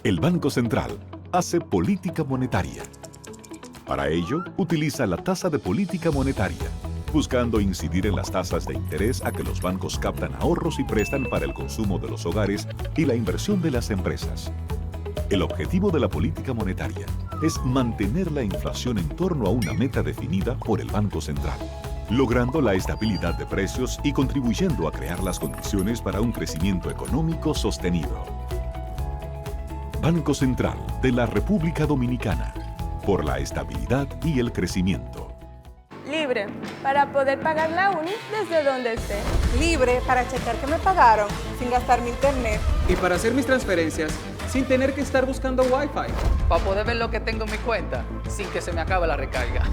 El Banco Central hace política monetaria. Para ello, utiliza la tasa de política monetaria, buscando incidir en las tasas de interés a que los bancos captan ahorros y prestan para el consumo de los hogares y la inversión de las empresas. El objetivo de la política monetaria es mantener la inflación en torno a una meta definida por el Banco Central, logrando la estabilidad de precios y contribuyendo a crear las condiciones para un crecimiento económico sostenido. Banco Central de la República Dominicana, por la estabilidad y el crecimiento. Libre, para poder pagar la uni desde donde esté. Libre para checar que me pagaron sin gastar mi internet. Y para hacer mis transferencias sin tener que estar buscando Wi-Fi. Para poder ver lo que tengo en mi cuenta sin que se me acabe la recarga.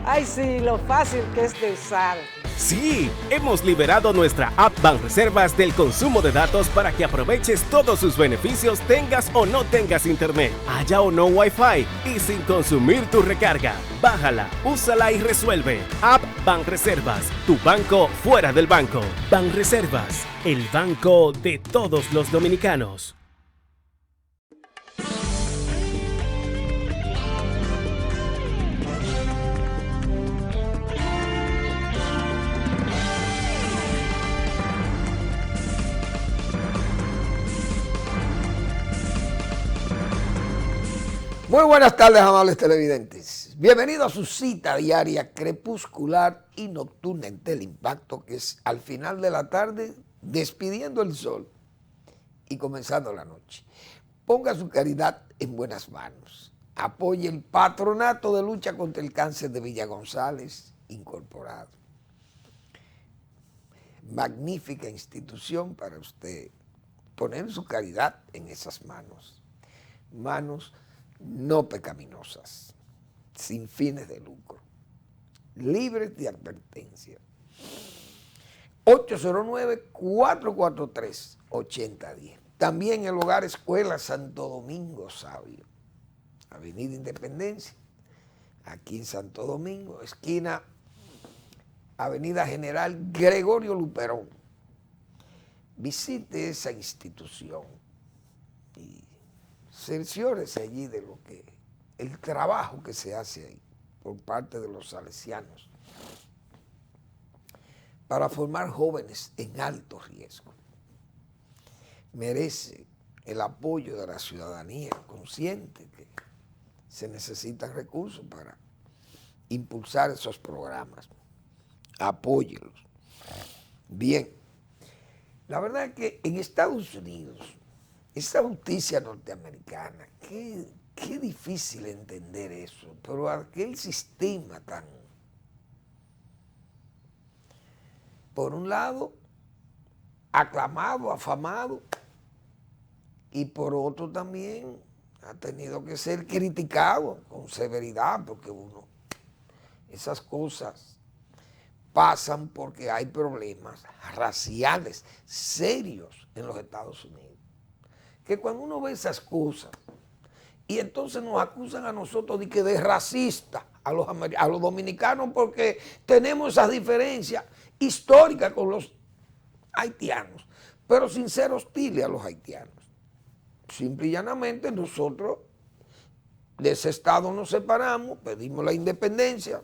Ay, sí, lo fácil que es de usar. Sí, hemos liberado nuestra app Banreservas del consumo de datos para que aproveches todos sus beneficios tengas o no tengas internet, haya o no Wi-Fi y sin consumir tu recarga. Bájala, úsala y resuelve. App Banreservas, tu banco fuera del banco. Banreservas, el banco de todos los dominicanos. Muy buenas tardes, amables televidentes. Bienvenidos a su cita diaria crepuscular y nocturna en Teleimpacto, que es al final de la tarde, despidiendo el sol y comenzando la noche. Ponga su caridad en buenas manos. Apoye el Patronato de Lucha contra el Cáncer de Villa González, incorporado. Magnífica institución para usted poner su caridad en esas manos. Manos no pecaminosas, sin fines de lucro, libres de advertencia. 809-443-8010. También el Hogar Escuela Santo Domingo Sabio, Avenida Independencia, aquí en Santo Domingo, esquina Avenida General Gregorio Luperón. Visite esa institución y cerciórese allí de lo que, el trabajo que se hace ahí por parte de los salesianos para formar jóvenes en alto riesgo. Merece el apoyo de la ciudadanía consciente que se necesitan recursos para impulsar esos programas. Apóyelos. Bien, la verdad es que en Estados Unidos, esa justicia norteamericana, qué difícil entender eso, pero aquel sistema tan, por un lado, aclamado, afamado, y por otro también ha tenido que ser criticado con severidad, porque esas cosas pasan porque hay problemas raciales serios en los Estados Unidos. Que cuando uno ve esas cosas y entonces nos acusan a nosotros de que de racistas a los dominicanos porque tenemos esas diferencias históricas con los haitianos, pero sin ser hostiles a los haitianos. Simple y llanamente nosotros de ese estado nos separamos, pedimos la independencia,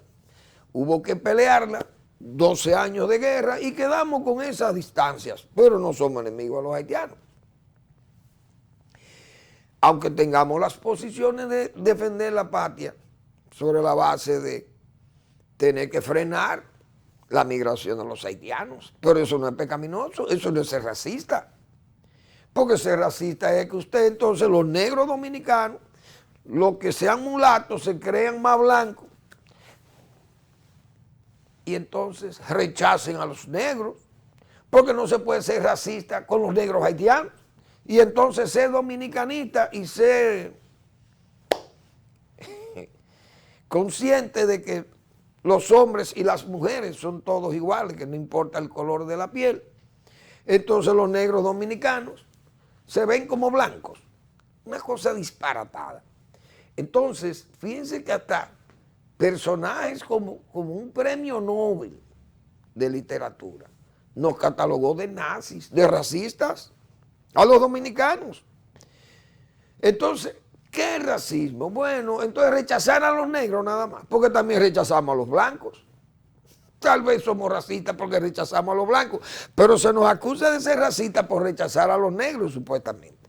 hubo que pelearla, 12 años de guerra y quedamos con esas distancias, pero no somos enemigos a los haitianos. Aunque tengamos las posiciones de defender la patria sobre la base de tener que frenar la migración de los haitianos. Pero eso no es pecaminoso, eso no es ser racista. Porque ser racista es que usted entonces, los negros dominicanos, los que sean mulatos, se crean más blancos y entonces rechacen a los negros, porque no se puede ser racista con los negros haitianos. Y entonces ser dominicanista y ser consciente de que los hombres y las mujeres son todos iguales, que no importa el color de la piel. Entonces los negros dominicanos se ven como blancos. Una cosa disparatada. Entonces, fíjense que hasta personajes como un premio Nobel de literatura nos catalogó de nazis, de racistas a los dominicanos. Entonces, ¿qué es racismo? Bueno, entonces rechazar a los negros nada más, porque también rechazamos a los blancos. Tal vez somos racistas porque rechazamos a los blancos, pero se nos acusa de ser racistas por rechazar a los negros, supuestamente.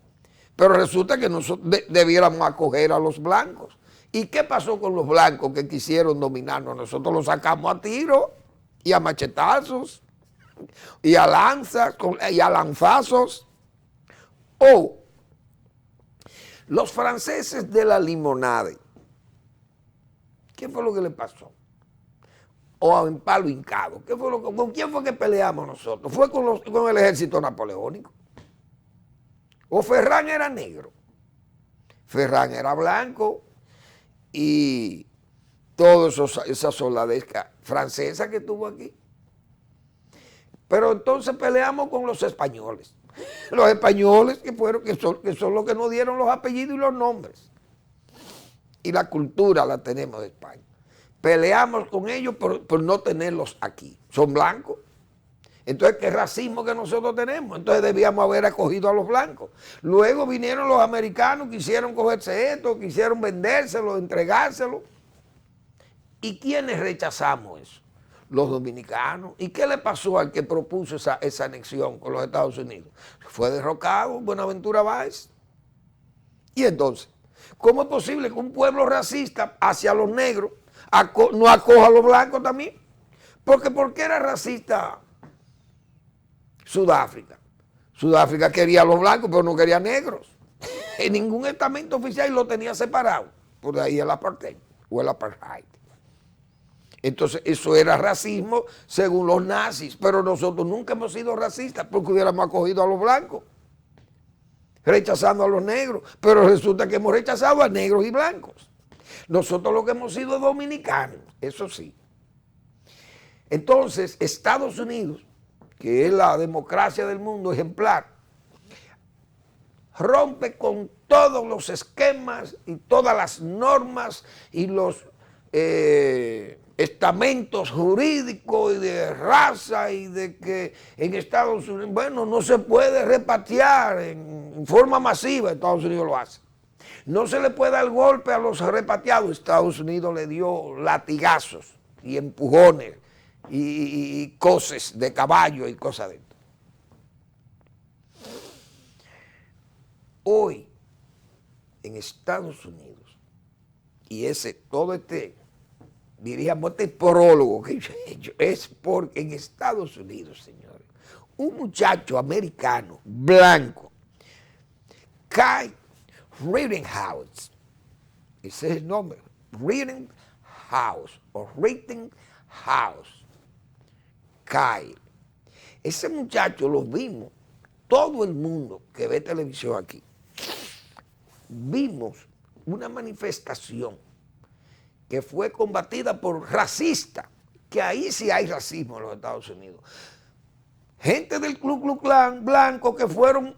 Pero resulta que nosotros debiéramos acoger a los blancos. ¿Y qué pasó con los blancos que quisieron dominarnos? Nosotros los sacamos a tiro y a machetazos y a lanzas y a lanzazos. O los franceses de la limonade. ¿Qué fue lo que le pasó? O en palo hincado. ¿Con quién fue que peleamos nosotros? ¿Fue con el ejército napoleónico? ¿O Ferrán era negro? Ferrán era blanco y toda esa soldadesca francesa que tuvo aquí. Pero entonces peleamos con los españoles. Los españoles que son los que nos dieron los apellidos y los nombres. Y la cultura la tenemos de España. Peleamos con ellos por no tenerlos aquí. Son blancos. Entonces, ¿qué racismo que nosotros tenemos? Entonces debíamos haber acogido a los blancos. Luego vinieron los americanos, quisieron cogerse esto, quisieron vendérselo, entregárselo. ¿Y quiénes rechazamos eso? Los dominicanos. ¿Y qué le pasó al que propuso esa anexión con los Estados Unidos? Fue derrocado, Buenaventura Báez. Y entonces, ¿cómo es posible que un pueblo racista hacia los negros no acoja a los blancos también? Porque ¿por qué era racista Sudáfrica? Sudáfrica quería a los blancos, pero no quería negros. En ningún estamento oficial lo tenía separado. Por ahí el apartheid o el apartheid. Entonces, eso era racismo según los nazis, pero nosotros nunca hemos sido racistas porque hubiéramos acogido a los blancos, rechazando a los negros, pero resulta que hemos rechazado a negros y blancos. Nosotros lo que hemos sido dominicanos, eso sí. Entonces, Estados Unidos, que es la democracia del mundo ejemplar, rompe con todos los esquemas y todas las normas y los estamentos jurídicos y de raza y de que en Estados Unidos, bueno, no se puede repatriar en forma masiva, Estados Unidos lo hace. No se le puede dar golpe a los repatriados, Estados Unidos le dio latigazos y empujones y coces de caballo y cosas de esto. Hoy, en Estados Unidos, y diríamos este prólogo que yo he hecho, es porque en Estados Unidos, señores, un muchacho americano, blanco, Kyle Rittenhouse, ese es el nombre, Rittenhouse, Kyle. Ese muchacho lo vimos, todo el mundo que ve televisión aquí, vimos una manifestación que fue combatida por racistas, que ahí sí hay racismo en los Estados Unidos. Gente del Ku Klux Klan blanco que fueron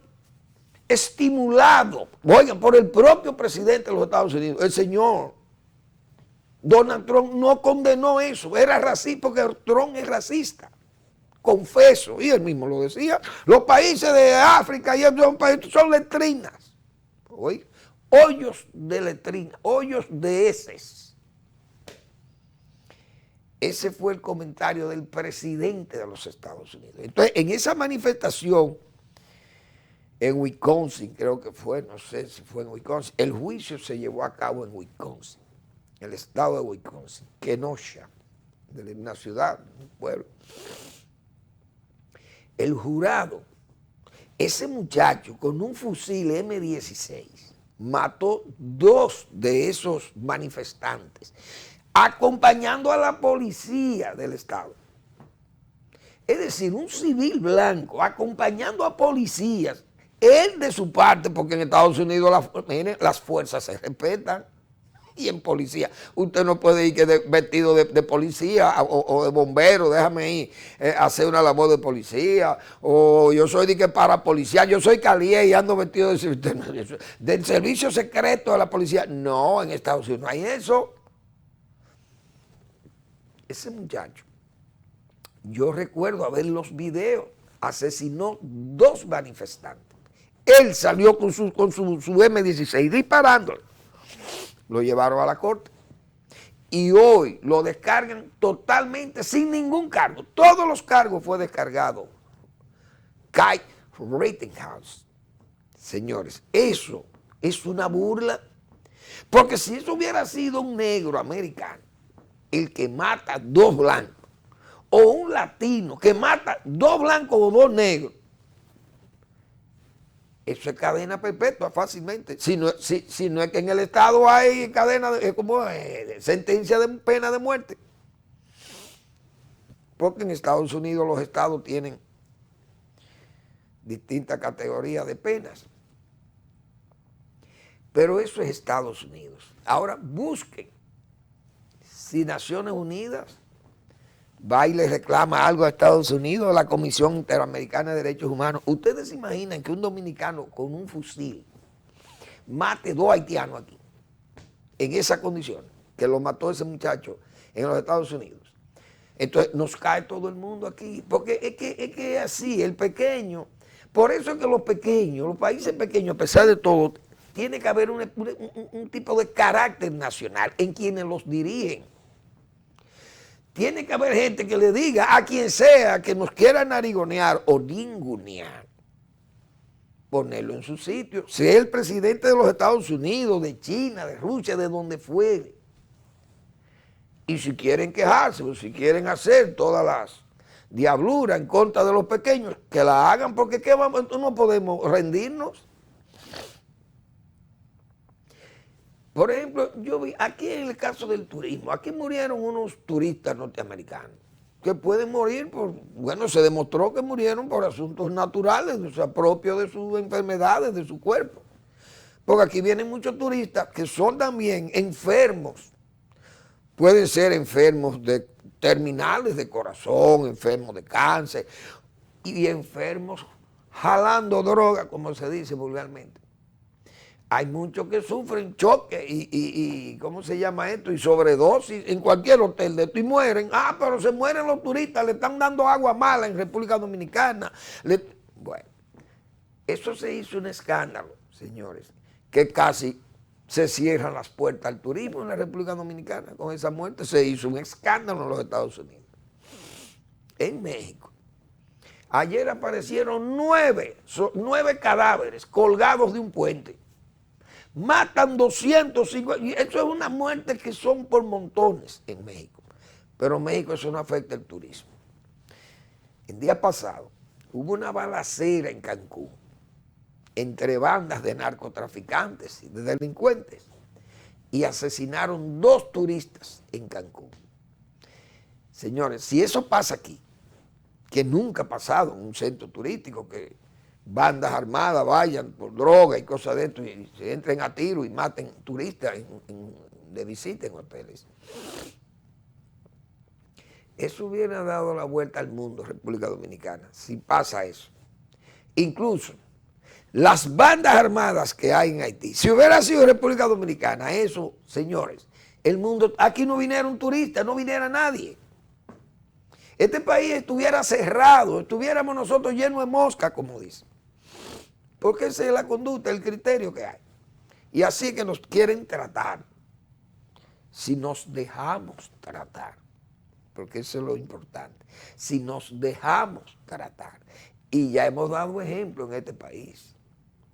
estimulados, oigan, por el propio presidente de los Estados Unidos, el señor Donald Trump no condenó eso, era racista porque Trump es racista, confeso, y él mismo lo decía, los países de África y esos países son letrinas, oigan, hoyos de letrina, hoyos de heces. Ese fue el comentario del presidente de los Estados Unidos. Entonces, en esa manifestación, en Wisconsin, creo que fue, no sé si fue en Wisconsin, el juicio se llevó a cabo en Wisconsin, el estado de Wisconsin, Kenosha, de una ciudad, un pueblo. El jurado, ese muchacho con un fusil M16, mató 2 de esos manifestantes, acompañando a la policía del estado. Es decir, un civil blanco acompañando a policías, él de su parte, porque en Estados Unidos las fuerzas se respetan, y en policía, usted no puede ir vestido de policía o de bombero, déjame ir a hacer una labor de policía, o yo soy de que para policía, yo soy calié y ando vestido del servicio secreto de la policía. No, en Estados Unidos no hay eso. Ese muchacho, yo recuerdo a ver los videos, asesinó 2 manifestantes. Él salió con su M16 disparándole. Lo llevaron a la corte. Y hoy lo descargan totalmente sin ningún cargo. Todos los cargos fue descargado. Kyle Rittenhouse. Señores, eso es una burla. Porque si eso hubiera sido un negro americano, el que mata a 2 blancos, o un latino que mata 2 blancos o 2 negros, eso es cadena perpetua fácilmente. Si no es que en el Estado hay cadena, sentencia de pena de muerte. Porque en Estados Unidos los estados tienen distintas categorías de penas. Pero eso es Estados Unidos. Ahora busquen si Naciones Unidas va y le reclama algo a Estados Unidos, a la Comisión Interamericana de Derechos Humanos. ¿Ustedes se imaginan que un dominicano con un fusil mate 2 haitianos aquí, en esa condición, que lo mató ese muchacho en los Estados Unidos? Entonces nos cae todo el mundo aquí, porque es que así, el pequeño, por eso es que los pequeños, los países pequeños, a pesar de todo, tiene que haber un tipo de carácter nacional en quienes los dirigen. Tiene que haber gente que le diga a quien sea que nos quiera narigonear o ningunear, ponerlo en su sitio. Si es el presidente de los Estados Unidos, de China, de Rusia, de donde fuere. Y si quieren quejarse o si quieren hacer todas las diabluras en contra de los pequeños, que la hagan, porque ¿qué vamos? No podemos rendirnos. Por ejemplo, yo vi aquí en el caso del turismo, aquí murieron unos turistas norteamericanos que pueden morir bueno, se demostró que murieron por asuntos naturales, o sea, propios de sus enfermedades, de su cuerpo. Porque aquí vienen muchos turistas que son también enfermos, pueden ser enfermos de terminales de corazón, enfermos de cáncer y enfermos jalando droga, como se dice vulgarmente. Hay muchos que sufren choque y ¿cómo se llama esto? Y sobredosis en cualquier hotel de esto y mueren. Ah, pero se mueren los turistas, le están dando agua mala en República Dominicana. Bueno, eso se hizo un escándalo, señores, que casi se cierran las puertas al turismo en la República Dominicana. Con esa muerte se hizo un escándalo en los Estados Unidos. En México. Ayer aparecieron 9 cadáveres colgados de un puente. Matan 250, y eso es una muerte que son por montones en México. Pero en México eso no afecta el turismo. El día pasado hubo una balacera en Cancún entre bandas de narcotraficantes y de delincuentes y asesinaron 2 turistas en Cancún. Señores, si eso pasa aquí, que nunca ha pasado en un centro turístico, que bandas armadas vayan por droga y cosas de esto y se entren a tiro y maten turistas de visita en hoteles. Eso hubiera dado la vuelta al mundo, República Dominicana, si pasa eso. Incluso las bandas armadas que hay en Haití, si hubiera sido República Dominicana, eso, señores, el mundo, aquí no vinieron turistas, no viniera nadie. Este país estuviera cerrado, estuviéramos nosotros llenos de mosca, como dicen. Porque esa es la conducta, el criterio que hay. Y así que nos quieren tratar. Si nos dejamos tratar, porque eso es lo importante, si nos dejamos tratar. Y ya hemos dado ejemplo en este país.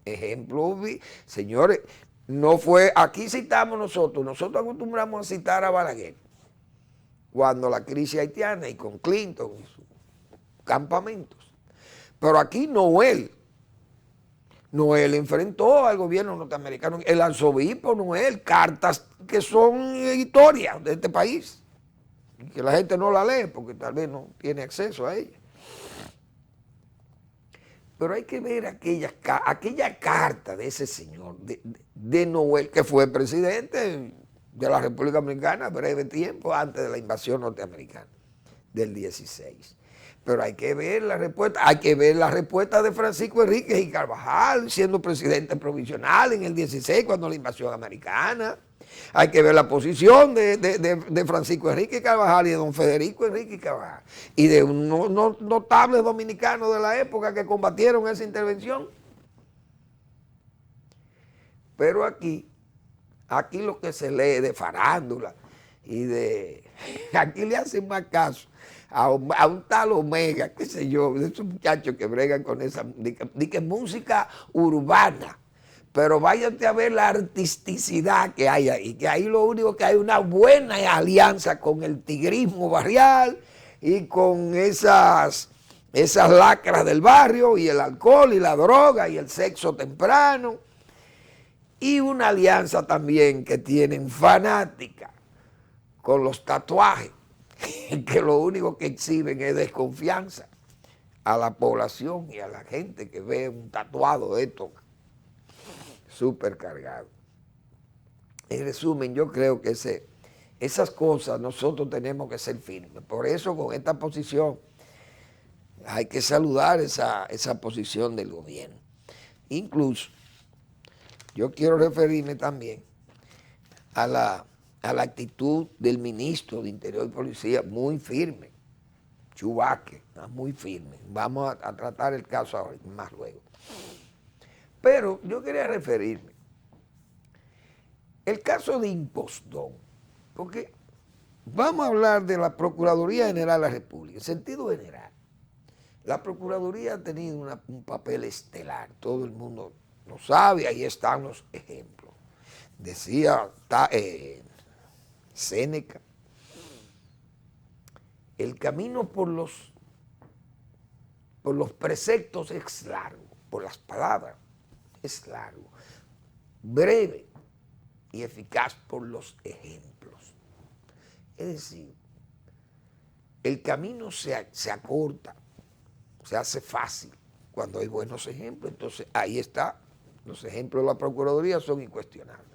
Ejemplo, señores, no fue, aquí citamos nosotros acostumbramos a citar a Balaguer, cuando la crisis haitiana y con Clinton y sus campamentos. Pero aquí Noel enfrentó al gobierno norteamericano, el arzobispo Noel, cartas que son historias de este país, que la gente no la lee porque tal vez no tiene acceso a ella. Pero hay que ver aquella carta de ese señor, de Noel, que fue presidente de la República Dominicana breve tiempo antes de la invasión norteamericana del 16. Pero hay que ver la respuesta, de Francisco Enríquez y Carvajal siendo presidente provisional en el 16 cuando la invasión americana. Hay que ver la posición de Francisco Enríquez Carvajal y de don Federico Enríquez Carvajal y de unos notables dominicanos de la época que combatieron esa intervención. Pero aquí lo que se lee de farándula y de... Aquí le hacen más caso a un tal Omega, qué sé yo, de esos muchachos que bregan con esa... de que música urbana. Pero váyate a ver la artisticidad que hay ahí, que ahí lo único que hay una buena alianza con el tigrismo barrial y con esas lacras del barrio y el alcohol y la droga y el sexo temprano. Y una alianza también que tienen fanática con los tatuajes, que lo único que exhiben es desconfianza a la población y a la gente que ve un tatuado de esto súper cargado. En resumen, yo creo que esas cosas nosotros tenemos que ser firmes. Por eso con esta posición hay que saludar esa posición del gobierno. Incluso yo quiero referirme también a la actitud del ministro de Interior y Policía, muy firme, Chu Vázquez, muy firme. Vamos a tratar el caso ahora, más luego. Pero yo quería referirme el caso de Impostón, porque vamos a hablar de la Procuraduría General de la República, en sentido general. La Procuraduría ha tenido un papel estelar, todo el mundo lo sabe, ahí están los ejemplos. Decía Séneca, el camino por los preceptos es largo, por las palabras es largo, breve y eficaz por los ejemplos. Es decir, el camino se acorta, se hace fácil cuando hay buenos ejemplos. Entonces ahí está, los ejemplos de la Procuraduría son incuestionables.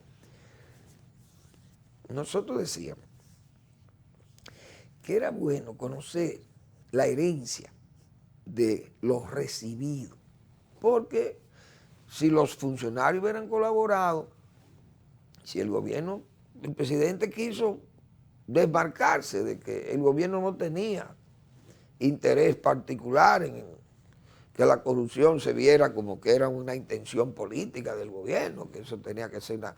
Nosotros decíamos que era bueno conocer la herencia de los recibidos, porque si los funcionarios hubieran colaborado, si el gobierno, el presidente quiso desmarcarse de que el gobierno no tenía interés particular en que la corrupción se viera como que era una intención política del gobierno, que eso tenía que ser una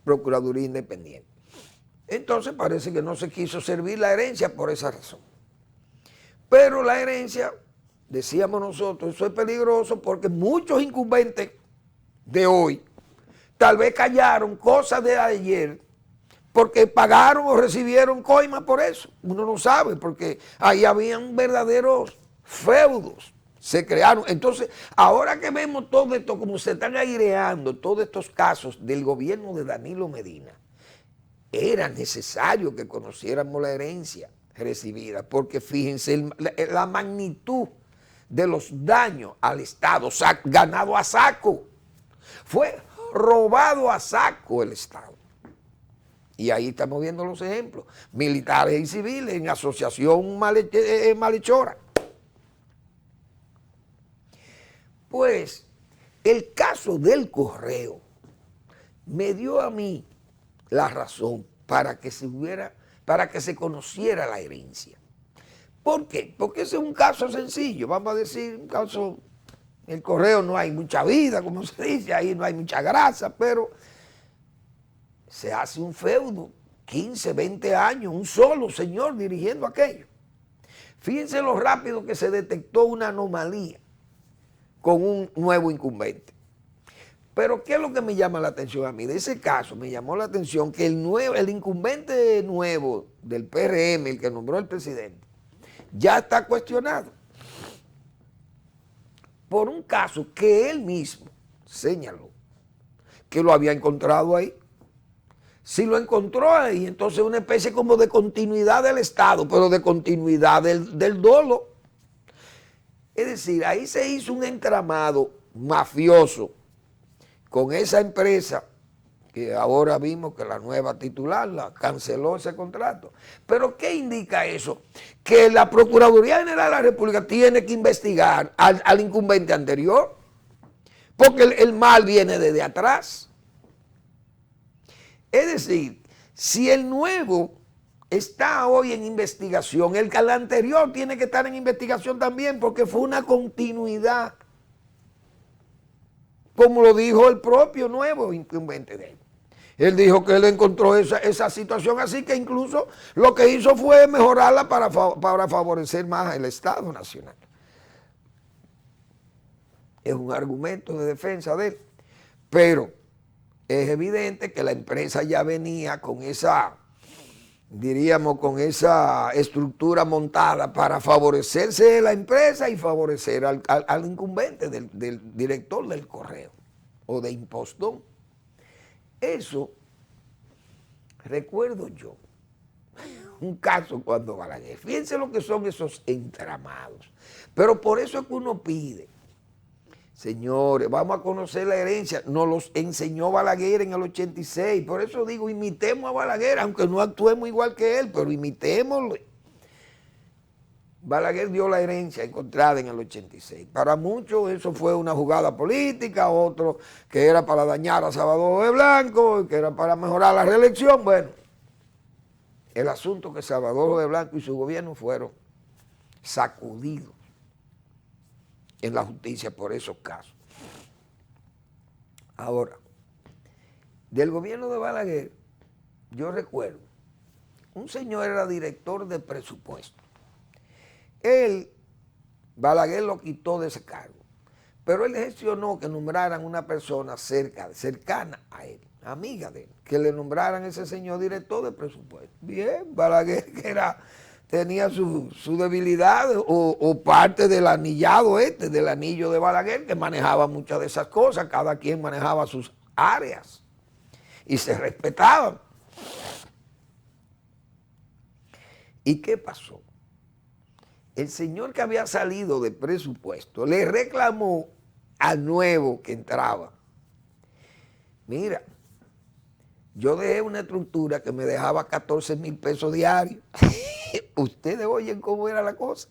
procuraduría independiente. Entonces parece que no se quiso servir la herencia por esa razón. Pero la herencia, decíamos nosotros, eso es peligroso porque muchos incumbentes de hoy tal vez callaron cosas de ayer porque pagaron o recibieron coima por eso. Uno no sabe, porque ahí habían verdaderos feudos, se crearon. Entonces, ahora que vemos todo esto, como se están aireando todos estos casos del gobierno de Danilo Medina, era necesario que conociéramos la herencia recibida, porque fíjense la magnitud de los daños al Estado, ganado a saco. Fue robado a saco el Estado. Y ahí estamos viendo los ejemplos, militares y civiles en asociación malhechora. Pues el caso del correo me dio a mí la razón para que se conociera la herencia. ¿Por qué? Porque ese es un caso sencillo, vamos a decir, un caso, en el correo no hay mucha vida, como se dice, ahí no hay mucha grasa, pero se hace un feudo, 15, 20 años, un solo señor dirigiendo aquello. Fíjense lo rápido que se detectó una anomalía con un nuevo incumbente. Pero ¿qué es lo que me llama la atención a mí? De ese caso me llamó la atención que el incumbente nuevo del PRM, el que nombró el presidente, ya está cuestionado por un caso que él mismo señaló que lo había encontrado ahí. Si lo encontró ahí, entonces una especie como de continuidad del Estado, pero de continuidad del dolo. Es decir, ahí se hizo un entramado mafioso con esa empresa que ahora vimos que la nueva titular la canceló ese contrato. ¿Pero qué indica eso? Que la Procuraduría General de la República tiene que investigar al incumbente anterior, porque el mal viene desde atrás. Es decir, si el nuevo está hoy en investigación, el anterior tiene que estar en investigación también, porque fue una continuidad. como lo dijo el propio nuevo incumbente de él. Él dijo que él encontró esa situación así, que incluso lo que hizo fue mejorarla para favorecer más el Estado Nacional. Es un argumento de defensa de él, pero es evidente que la empresa ya venía con esa, diríamos, con esa estructura montada para favorecerse de la empresa y favorecer al incumbente del director del correo o de Impostón. Eso, recuerdo yo, un caso cuando Balaguer, fíjense lo que son esos entramados, pero por eso es que uno pide, señores, vamos a conocer la herencia, nos los enseñó Balaguer en el 86, por eso digo, imitemos a Balaguer, aunque no actuemos igual que él, pero imitémoslo. Balaguer dio la herencia encontrada en el 86. Para muchos eso fue una jugada política, otro que era para dañar a Salvador de Blanco, que era para mejorar la reelección. Bueno, el asunto que Salvador de Blanco y su gobierno fueron sacudidos en la justicia por esos casos. Ahora, del gobierno de Balaguer, yo recuerdo, un señor era director de presupuesto. Él, Balaguer lo quitó de ese cargo, pero él gestionó que nombraran una persona cercana a él, amiga de él, que le nombraran ese señor director de presupuesto. Bien, Balaguer que tenía su debilidad o parte del anillado del anillo de Balaguer, que manejaba muchas de esas cosas, cada quien manejaba sus áreas y se respetaban. ¿Y qué pasó? El señor que había salido de presupuesto le reclamó al nuevo que entraba: mira, yo dejé una estructura que me dejaba 14,000 pesos diarios. Ustedes oyen cómo era la cosa.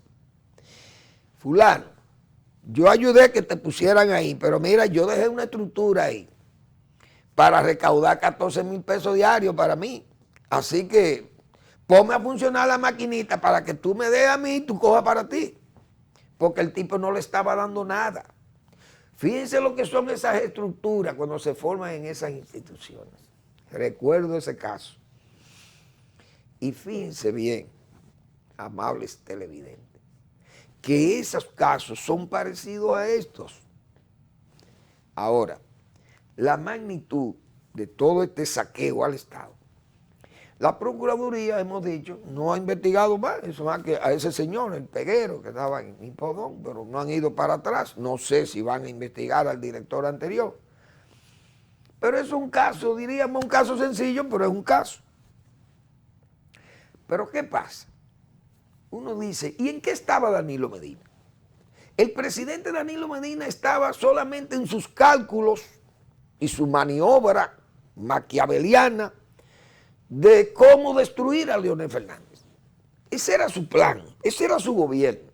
Fulano, yo ayudé a que te pusieran ahí, pero mira, yo dejé una estructura ahí para recaudar 14,000 pesos diarios para mí. Así que ponme a funcionar la maquinita para que tú me des a mí y tú cojas para ti. Porque el tipo no le estaba dando nada. Fíjense lo que son esas estructuras cuando se forman en esas instituciones. Recuerdo ese caso. Y fíjense bien, amables televidentes, que esos casos son parecidos a estos. Ahora, la magnitud de todo este saqueo al Estado, la Procuraduría, hemos dicho, no ha investigado más, eso más que a ese señor, el peguero, que estaba en Impostón, pero no han ido para atrás. No sé si van a investigar al director anterior. Pero es un caso, diríamos, un caso sencillo, pero es un caso. Pero ¿qué pasa? Uno dice, ¿y en qué estaba Danilo Medina? El presidente Danilo Medina estaba solamente en sus cálculos y su maniobra maquiaveliana de cómo destruir a Leonel Fernández. Ese era su plan, ese era su gobierno.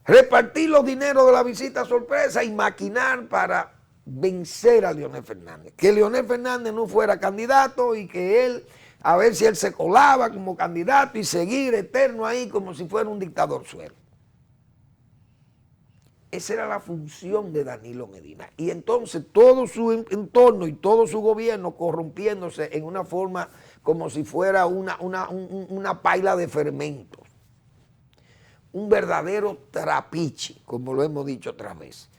Repartir los dineros de la visita sorpresa y maquinar para vencer a Leonel Fernández. Que Leonel Fernández no fuera candidato y que él, a ver si él se colaba como candidato y seguir eterno ahí como si fuera un dictador suero. Esa era la función de Danilo Medina. Y entonces todo su entorno y todo su gobierno corrompiéndose en una forma como si fuera una paila de fermentos. Un verdadero trapiche, como lo hemos dicho otra vez.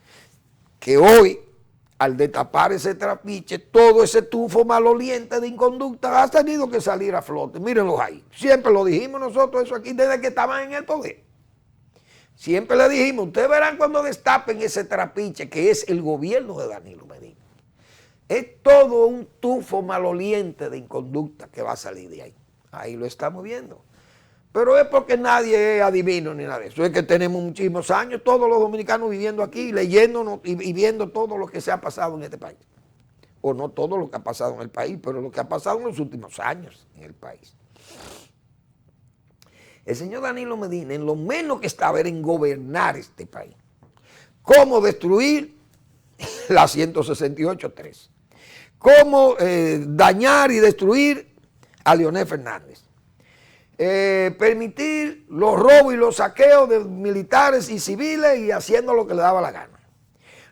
Que hoy, al destapar ese trapiche, todo ese tufo maloliente de inconducta ha tenido que salir a flote. Mírenlos ahí. Siempre lo dijimos nosotros eso aquí desde que estaban en el poder. Siempre le dijimos, ustedes verán cuando destapen ese trapiche que es el gobierno de Danilo Medina. Es todo un tufo maloliente de inconducta que va a salir de ahí. Ahí lo estamos viendo. Pero es porque nadie es adivino ni nada de eso. Es que tenemos muchísimos años, todos los dominicanos viviendo aquí, leyéndonos y viendo todo lo que se ha pasado en este país. O no todo lo que ha pasado en el país, pero lo que ha pasado en los últimos años en el país. El señor Danilo Medina, en lo menos que estaba era en gobernar este país. Cómo destruir la 168.3. Cómo dañar y destruir a Leonel Fernández. Permitir los robos y los saqueos de militares y civiles y haciendo lo que le daba la gana.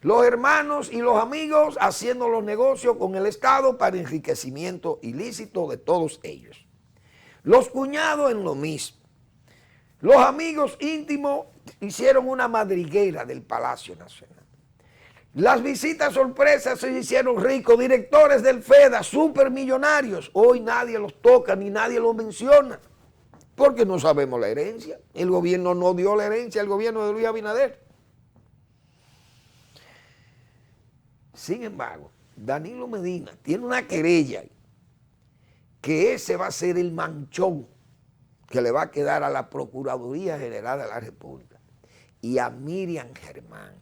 Los hermanos y los amigos haciendo los negocios con el Estado para enriquecimiento ilícito de todos ellos. Los cuñados en lo mismo. Los amigos íntimos hicieron una madriguera del Palacio Nacional. Las visitas sorpresas se hicieron ricos, directores del FEDA, supermillonarios. Hoy nadie los toca ni nadie los menciona, porque no sabemos la herencia. El gobierno no dio la herencia al gobierno de Luis Abinader. Sin embargo, Danilo Medina tiene una querella que ese va a ser el manchón que le va a quedar a la Procuraduría General de la República y a Miriam Germán.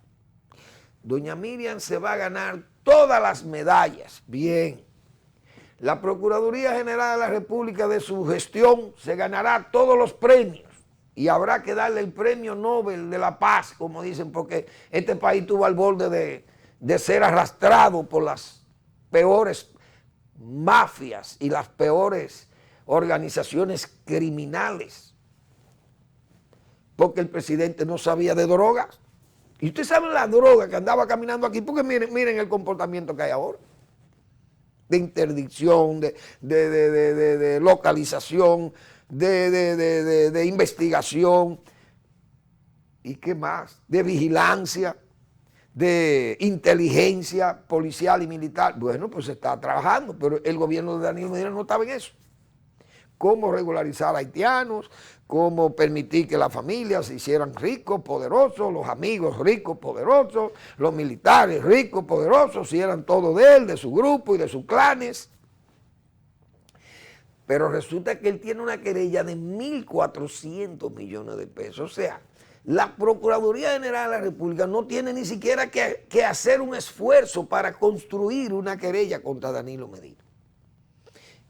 Doña Miriam se va a ganar todas las medallas. Bien. La Procuraduría General de la República de su gestión se ganará todos los premios y habrá que darle el premio Nobel de la Paz, como dicen, porque este país estuvo al borde de ser arrastrado por las peores mafias y las peores organizaciones criminales, porque el presidente no sabía de drogas. Y usted sabe la droga que andaba caminando aquí, porque miren el comportamiento que hay ahora, de interdicción, de localización, de investigación, y qué más, de vigilancia, de inteligencia policial y militar. Bueno, pues se está trabajando, pero el gobierno de Danilo Medina no estaba en eso. Cómo regularizar a haitianos, cómo permitir que las familias se hicieran ricos, poderosos, los amigos ricos, poderosos, los militares ricos, poderosos, si eran todos de él, de su grupo y de sus clanes. Pero resulta que él tiene una querella de 1.400 millones de pesos. O sea, la Procuraduría General de la República no tiene ni siquiera que hacer un esfuerzo para construir una querella contra Danilo Medina.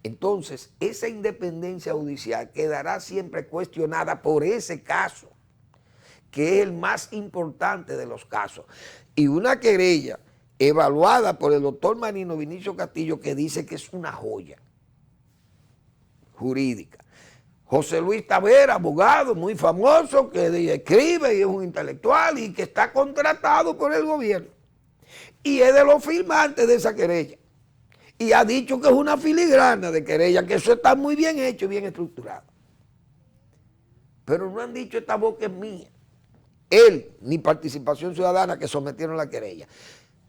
Entonces, esa independencia judicial quedará siempre cuestionada por ese caso, que es el más importante de los casos. Y una querella evaluada por el doctor Marino Vinicio Castillo, que dice que es una joya jurídica. José Luis Tavera, abogado muy famoso, que escribe y es un intelectual y que está contratado por el gobierno. Y es de los firmantes de esa querella. Y ha dicho que es una filigrana de querella, que eso está muy bien hecho y bien estructurado. Pero no han dicho esta boca es mía. Él, ni Participación Ciudadana, que sometieron la querella.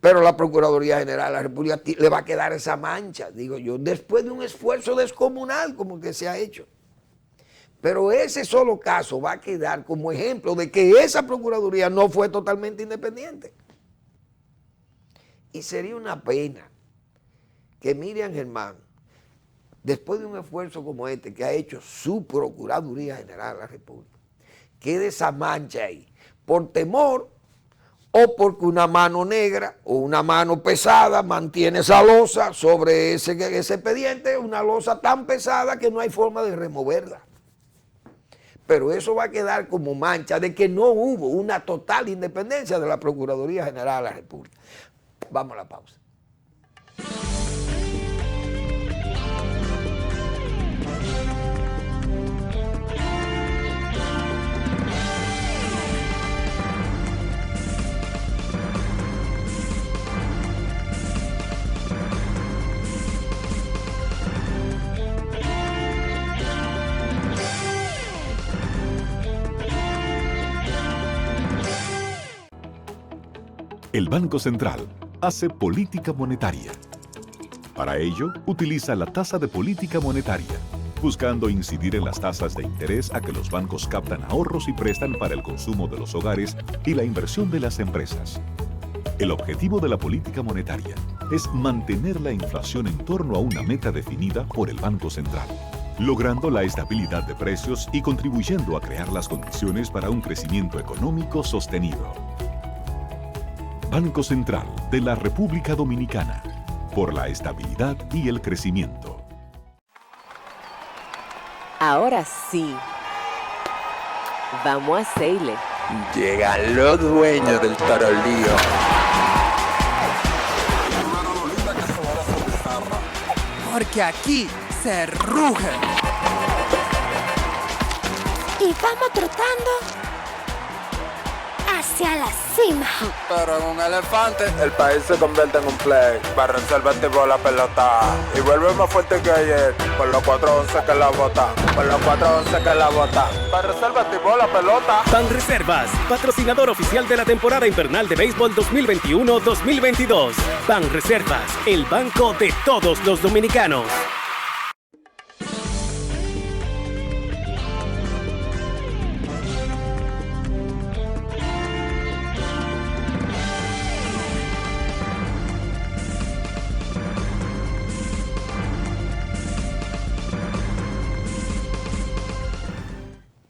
Pero la Procuraduría General de la República le va a quedar esa mancha, digo yo, después de un esfuerzo descomunal como que se ha hecho. Pero ese solo caso va a quedar como ejemplo de que esa Procuraduría no fue totalmente independiente. Y sería una pena que Miriam Germán, después de un esfuerzo como este que ha hecho su Procuraduría General de la República, quede esa mancha ahí, por temor o porque una mano negra o una mano pesada mantiene esa losa sobre ese expediente, una losa tan pesada que no hay forma de removerla. Pero eso va a quedar como mancha de que no hubo una total independencia de la Procuraduría General de la República. Vamos a la pausa. El Banco Central hace política monetaria. Para ello, utiliza la tasa de política monetaria, buscando incidir en las tasas de interés a que los bancos captan ahorros y prestan para el consumo de los hogares y la inversión de las empresas. El objetivo de la política monetaria es mantener la inflación en torno a una meta definida por el Banco Central, logrando la estabilidad de precios y contribuyendo a crear las condiciones para un crecimiento económico sostenido. Banco Central de la República Dominicana, por la estabilidad y el crecimiento. Ahora sí, vamos a hacerle. Llegan los dueños del tarolío. Porque aquí se ruge. Y vamos trotando hacia la cima. Pero en un elefante, el país se convierte en un play. Banreserva activó la pelota y vuelve más fuerte que ayer. Por los 411 que la bota, por los 411 que la bota. Banreserva activó la pelota. Banreservas, patrocinador oficial de la temporada invernal de béisbol 2021-2022. Banreservas, el banco de todos los dominicanos.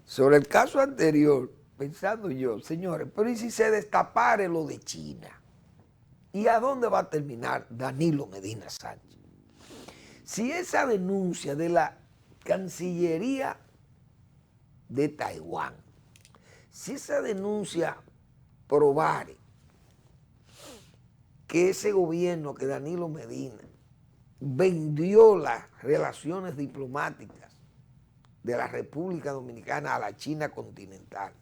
Sobre el caso anterior, pensando yo, señores, pero ¿y si se destapare lo de China? ¿Y a dónde va a terminar Danilo Medina Sánchez? Si esa denuncia de la Cancillería de Taiwán, si esa denuncia probare que ese gobierno, que Danilo Medina, vendió las relaciones diplomáticas de la República Dominicana a la China continental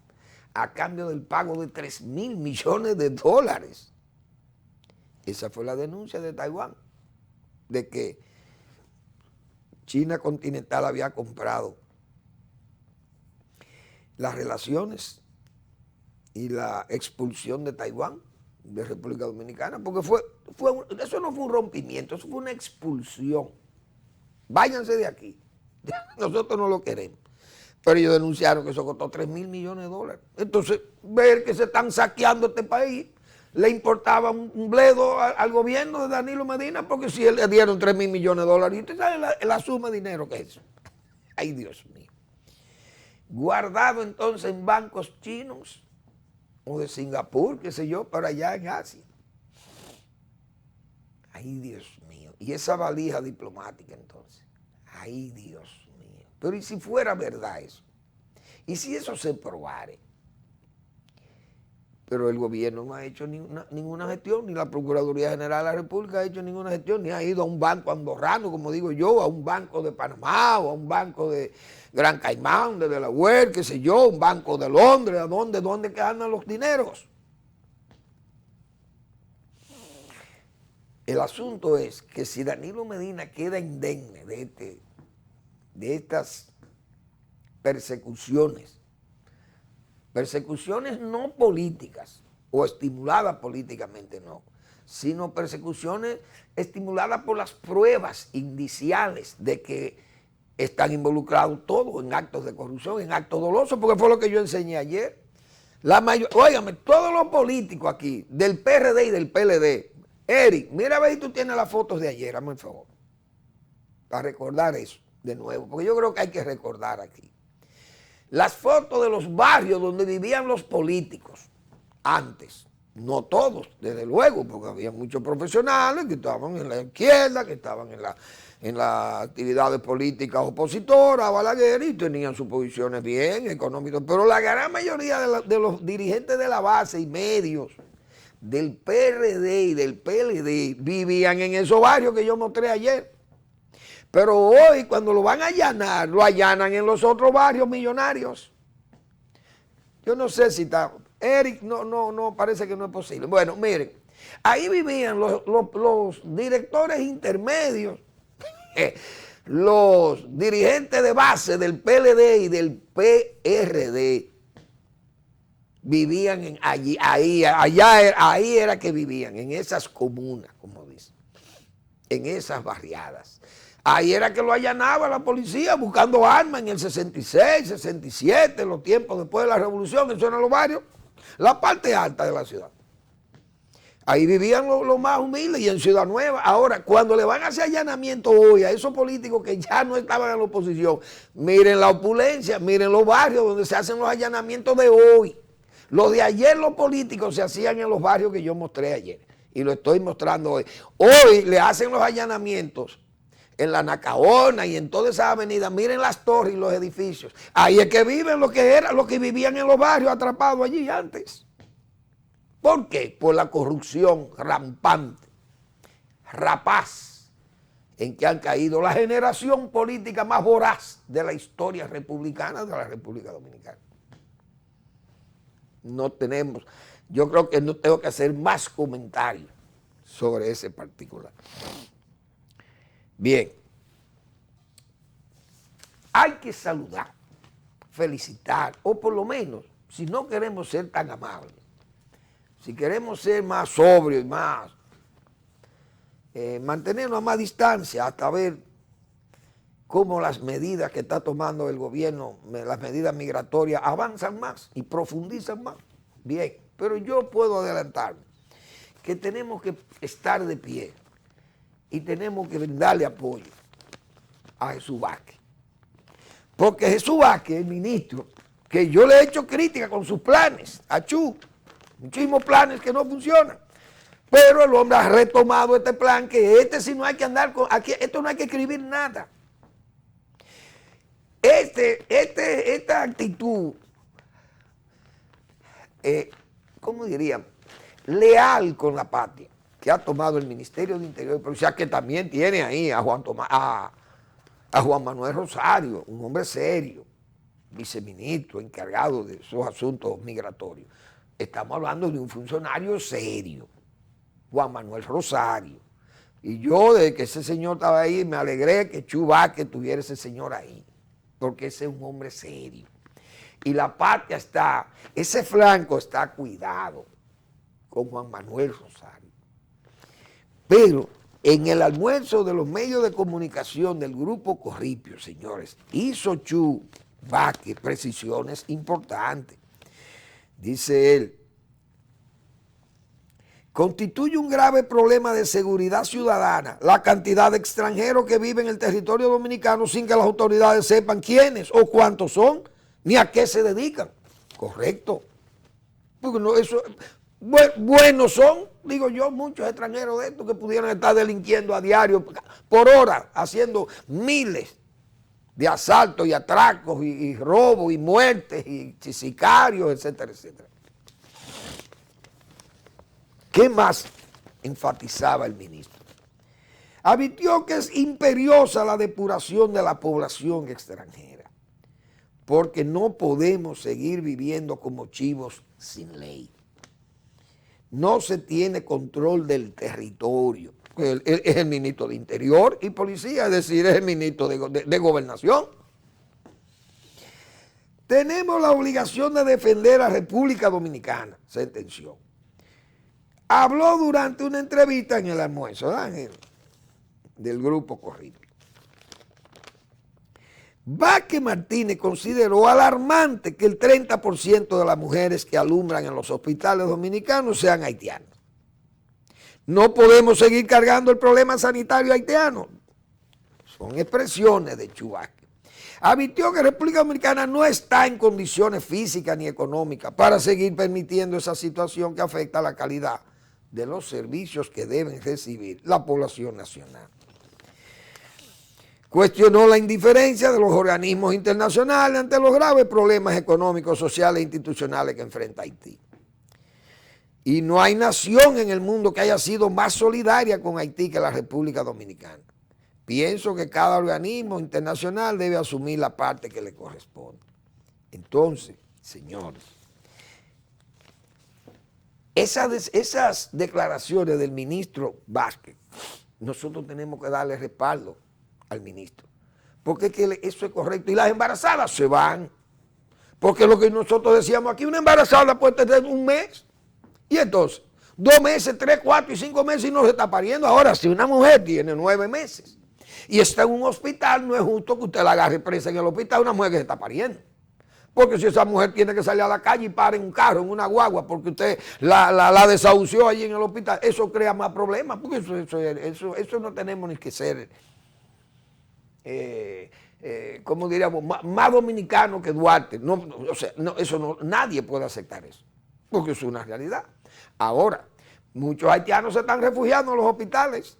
a cambio del pago de $3,000 millones. Esa fue la denuncia de Taiwán, de que China continental había comprado las relaciones y la expulsión de Taiwán de República Dominicana, porque eso no fue un rompimiento, eso fue una expulsión. Váyanse de aquí. Nosotros no lo queremos. Pero ellos denunciaron que eso costó $3,000 millones. Entonces, ver que se están saqueando este país, le importaba un bledo al gobierno de Danilo Medina, porque si le dieron $3,000 millones, y usted sabe la suma de dinero que es eso. Ay, Dios mío. Guardado entonces en bancos chinos o de Singapur, qué sé yo, para allá en Asia. Ay, Dios mío. Y esa valija diplomática entonces. Ay, Dios mío. Pero ¿y si fuera verdad eso? ¿Y si eso se probare? Pero el gobierno no ha hecho ninguna gestión, ni la Procuraduría General de la República ha hecho ninguna gestión, ni ha ido a un banco andorrano, como digo yo, a un banco de Panamá, o a un banco de Gran Caimán, de Delaware, qué sé yo, un banco de Londres, ¿a dónde que andan los dineros? El asunto es que si Danilo Medina queda indemne de estas persecuciones no políticas o estimuladas políticamente, no, sino persecuciones estimuladas por las pruebas indiciales de que están involucrados en actos de corrupción, en actos dolosos, porque fue lo que yo enseñé ayer. Óigame, todos los políticos aquí, del PRD y del PLD, Eric, mira a ver si tú tienes las fotos de ayer, hazme el favor, para recordar eso de nuevo, porque yo creo que hay que recordar aquí. Las fotos de los barrios donde vivían los políticos antes, no todos, desde luego, porque había muchos profesionales que estaban en la izquierda, que estaban en las actividades políticas opositoras a Balaguer y tenían sus posiciones bien económicas, pero la gran mayoría de los dirigentes de la base y medios del PRD y del PLD vivían en esos barrios que yo mostré ayer. Pero hoy, cuando lo van a allanar, lo allanan en los otros barrios millonarios. Yo no sé si está... Eric, no, parece que no es posible. Bueno, miren, ahí vivían los directores intermedios, los dirigentes de base del PLD y del PRD. Vivían allí, ahí era que vivían, en esas comunas, como dicen, en esas barriadas. Ahí era que lo allanaba la policía buscando armas en el 66, 67, los tiempos después de la revolución, eso eran los barrios, la parte alta de la ciudad. Ahí vivían los más humildes y en Ciudad Nueva. Ahora, cuando le van a hacer allanamiento hoy a esos políticos que ya no estaban en la oposición, miren la opulencia, miren los barrios donde se hacen los allanamientos de hoy. Los de ayer, los políticos, se hacían en los barrios que yo mostré ayer y lo estoy mostrando hoy. Hoy le hacen los allanamientos en la Nacaona y en toda esa avenida. Miren las torres y los edificios. Ahí es que viven los que vivían en los barrios atrapados allí antes. ¿Por qué? Por la corrupción rampante, rapaz, en que han caído la generación política más voraz de la historia republicana de la República Dominicana. no tenemos, yo creo que no tengo que hacer más comentarios sobre ese particular. Bien, hay que saludar, felicitar, o por lo menos, si no queremos ser tan amables, si queremos ser más sobrios y más, mantenernos a más distancia hasta ver cómo las medidas que está tomando el gobierno, las medidas migratorias, avanzan más y profundizan más. Bien, pero yo puedo adelantarme que tenemos que estar de pie y tenemos que darle apoyo a Jesús Vázquez. Porque Jesús Vázquez, el ministro, que yo le he hecho crítica con sus planes, muchísimos planes que no funcionan, pero el hombre ha retomado este plan, que sí no hay que andar con, aquí, esto no hay que escribir nada. Esta actitud, ¿cómo diríamos?, leal con la patria que ha tomado el Ministerio de Interior, pero ya que también tiene ahí a Juan Manuel Rosario, un hombre serio, viceministro, encargado de esos asuntos migratorios. Estamos hablando de un funcionario serio, Juan Manuel Rosario. Y yo, desde que ese señor estaba ahí, me alegré que Jesús Vázquez tuviera ese señor ahí, porque ese es un hombre serio. Y la patria está, ese flanco está cuidado con Juan Manuel Rosario. Pero en el almuerzo de los medios de comunicación del Grupo Corripio, señores, hizo Jesús Vázquez precisiones importantes. Dice él, constituye un grave problema de seguridad ciudadana la cantidad de extranjeros que viven en el territorio dominicano sin que las autoridades sepan quiénes o cuántos son, ni a qué se dedican. Correcto. Porque no, eso, buenos son, digo yo, muchos extranjeros de estos que pudieran estar delinquiendo a diario, por hora, haciendo miles de asaltos y atracos y robos y muertes y sicarios, etcétera, etcétera. ¿Qué más enfatizaba el ministro? Advirtió que es imperiosa la depuración de la población extranjera, porque no podemos seguir viviendo como chivos sin ley. No se tiene control del territorio. Él es el ministro de Interior y Policía, es decir, es el ministro de Gobernación. Tenemos la obligación de defender a la República Dominicana, sentenció. Habló durante una entrevista en el almuerzo, ¿verdad?, del Grupo Corripio. Vázquez Martínez consideró alarmante que el 30% de las mujeres que alumbran en los hospitales dominicanos sean haitianas. No podemos seguir cargando el problema sanitario haitiano. Son expresiones de Jesús Vázquez. Advirtió que la República Dominicana no está en condiciones físicas ni económicas para seguir permitiendo esa situación que afecta la calidad de los servicios que deben recibir la población nacional. Cuestionó la indiferencia de los organismos internacionales ante los graves problemas económicos, sociales e institucionales que enfrenta Haití. Y no hay nación en el mundo que haya sido más solidaria con Haití que la República Dominicana. Pienso que cada organismo internacional debe asumir la parte que le corresponde. Entonces, señores, esas declaraciones del ministro Vázquez, nosotros tenemos que darle respaldo al ministro, porque es que eso es correcto. Y las embarazadas se van, porque lo que nosotros decíamos aquí, una embarazada puede tener un mes, y entonces 2 meses, 3, 4 y 5 meses y no se está pariendo. Ahora, si una mujer tiene 9 meses y está en un hospital, no es justo que usted la agarre presa en el hospital, una mujer que se está pariendo. Porque si esa mujer tiene que salir a la calle y para en un carro, en una guagua, porque usted la desahució allí en el hospital, eso crea más problemas, porque eso no tenemos ni que ser, como diríamos, más dominicano que Duarte. No, o sea, no, eso no, nadie puede aceptar eso, porque eso es una realidad. Ahora, muchos haitianos se están refugiando en los hospitales.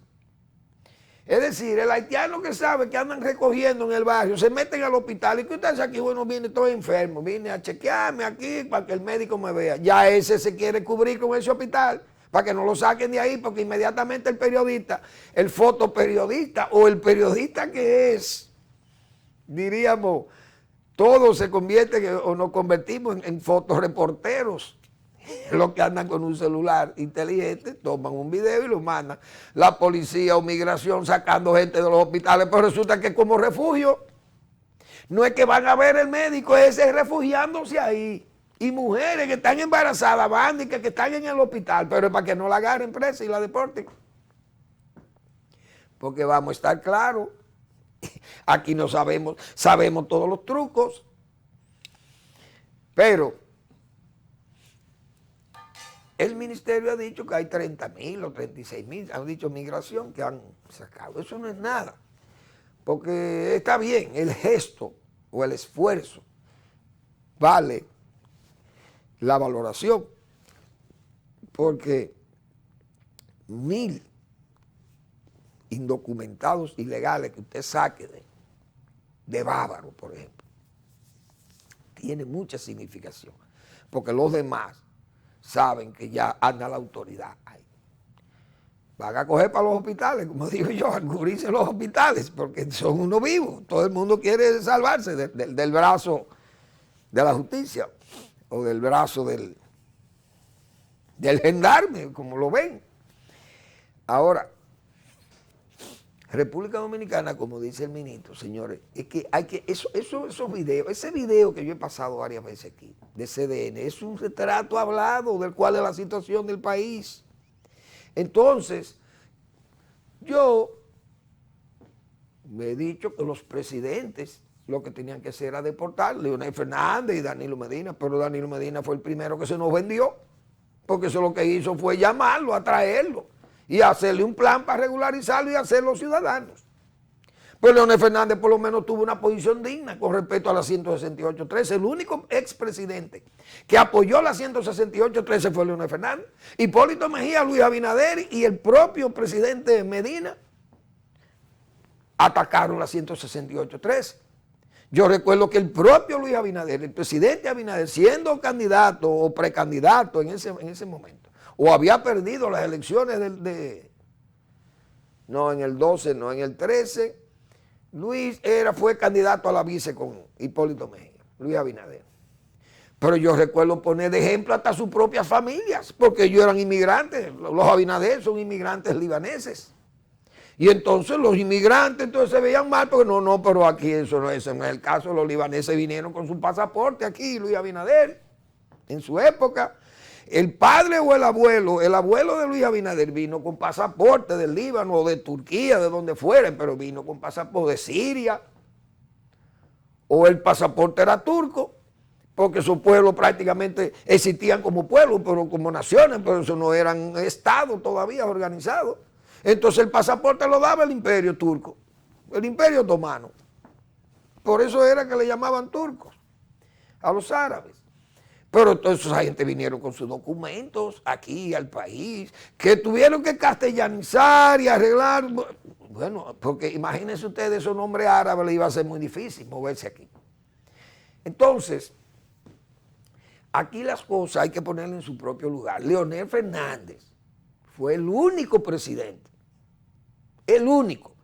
Es decir, el haitiano que sabe que andan recogiendo en el barrio, se meten al hospital y que usted dice aquí, bueno, vine todo enfermo, vine a chequearme aquí para que el médico me vea. Ya ese se quiere cubrir con ese hospital para que no lo saquen de ahí, porque inmediatamente el periodista, el fotoperiodista o el periodista que es, diríamos, todo se convierte o nos convertimos en fotoreporteros. Los que andan con un celular inteligente toman un video y lo mandan. La policía o migración sacando gente de los hospitales, pero resulta que como refugio, no es que van a ver el médico, es refugiándose ahí. Y mujeres que están embarazadas van y que están en el hospital, pero es para que no la agarren presa y la deporten. Porque vamos a estar claros, aquí no sabemos todos los trucos, pero el ministerio ha dicho que hay 30,000 o 36,000, han dicho migración, que han sacado. Eso no es nada, porque está bien, el gesto o el esfuerzo vale la valoración, porque 1,000 indocumentados ilegales que usted saque de Bávaro, por ejemplo, tiene mucha significación, porque los demás saben que ya anda la autoridad ahí. Van a coger para los hospitales, como digo yo, a cubrirse los hospitales, porque son unos vivos. Todo el mundo quiere salvarse del brazo de la justicia o del brazo del gendarme, como lo ven. Ahora, República Dominicana, como dice el ministro, señores, es que hay que, esos videos, ese video que yo he pasado varias veces aquí, de CDN, es un retrato hablado del cual es la situación del país. Entonces, yo me he dicho que los presidentes lo que tenían que hacer era deportar, Leonel Fernández y Danilo Medina, pero Danilo Medina fue el primero que se nos vendió, porque eso lo que hizo fue llamarlo, atraerlo, y hacerle un plan para regularizarlo y hacerlo ciudadanos. Pero Leonel Fernández por lo menos tuvo una posición digna con respecto a la 168.13. El único expresidente que apoyó la 168.13 fue Leonel Fernández. Hipólito Mejía, Luis Abinader y el propio presidente Medina atacaron la 168.13. Yo recuerdo que el propio Luis Abinader, el presidente Abinader, siendo candidato o precandidato en ese momento, o había perdido las elecciones no en el 12, no en el 13, Luis fue candidato a la vice con Hipólito Mejía, Luis Abinader. Pero yo recuerdo poner de ejemplo hasta sus propias familias, porque ellos eran inmigrantes, los Abinader son inmigrantes libaneses. Y entonces los inmigrantes se veían mal, porque no, pero aquí ese no es el caso. Los libaneses vinieron con su pasaporte aquí, Luis Abinader, en su época. El padre o el abuelo de Luis Abinader vino con pasaporte del Líbano o de Turquía, de donde fuera, pero vino con pasaporte de Siria, o el pasaporte era turco, porque esos pueblos prácticamente existían como pueblos, pero como naciones, pero eso no eran estados todavía organizados. Entonces el pasaporte lo daba el imperio turco, el imperio otomano. Por eso era que le llamaban turcos a los árabes. Pero entonces esa gente vinieron con sus documentos aquí al país, que tuvieron que castellanizar y arreglar. Bueno, porque imagínense ustedes, esos nombres árabes le iba a ser muy difícil moverse aquí. Entonces, aquí las cosas hay que ponerlas en su propio lugar. Leonel Fernández fue el único presidente, el único,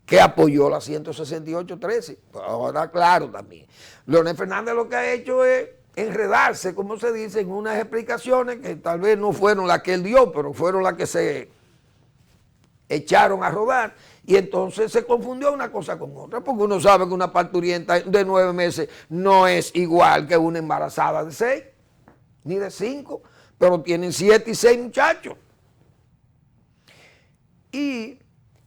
que apoyó la 168.13. Ahora, claro, también. Leonel Fernández lo que ha hecho es enredarse, como se dice, en unas explicaciones que tal vez no fueron las que él dio, pero fueron las que se echaron a rodar. Y entonces se confundió una cosa con otra, porque uno sabe que una parturienta de 9 meses no es igual que una embarazada de 6, ni de 5, pero tienen 7 y 6 muchachos. Y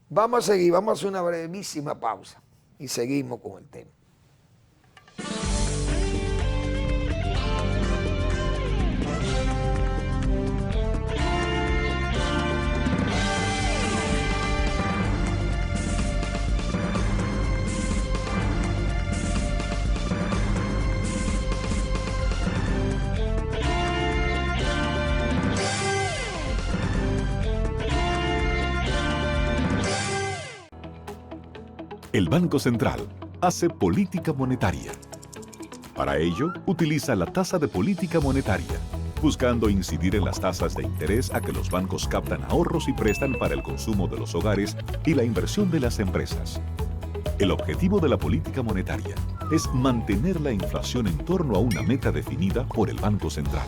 vamos a seguir, vamos a hacer una brevísima pausa y seguimos con el tema. El Banco Central hace política monetaria. Para ello, utiliza la tasa de política monetaria, buscando incidir en las tasas de interés a que los bancos captan ahorros y prestan para el consumo de los hogares y la inversión de las empresas. El objetivo de la política monetaria es mantener la inflación en torno a una meta definida por el Banco Central,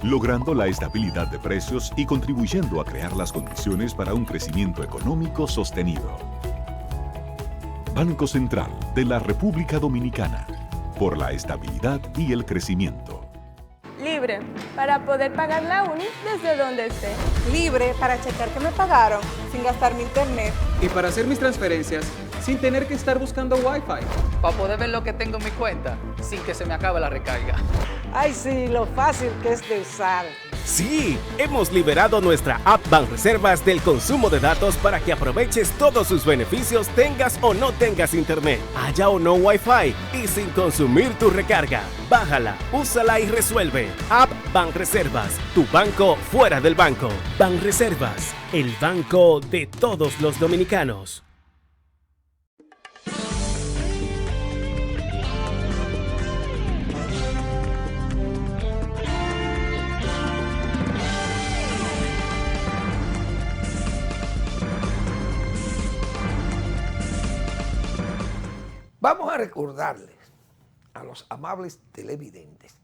logrando la estabilidad de precios y contribuyendo a crear las condiciones para un crecimiento económico sostenido. Banco Central de la República Dominicana, por la estabilidad y el crecimiento. Libre, para poder pagar la uni desde donde esté. Libre para checar que me pagaron sin gastar mi internet. Y para hacer mis transferencias sin tener que estar buscando Wi-Fi. Para poder ver lo que tengo en mi cuenta sin que se me acabe la recarga. Ay, sí, lo fácil que es de usar. Sí, hemos liberado nuestra app Banreservas del consumo de datos para que aproveches todos sus beneficios tengas o no tengas internet, haya o no Wi-Fi y sin consumir tu recarga. Bájala, úsala y resuelve. App Banreservas, tu banco fuera del banco. Banreservas, el banco de todos los dominicanos. Vamos a recordarles a los amables televidentes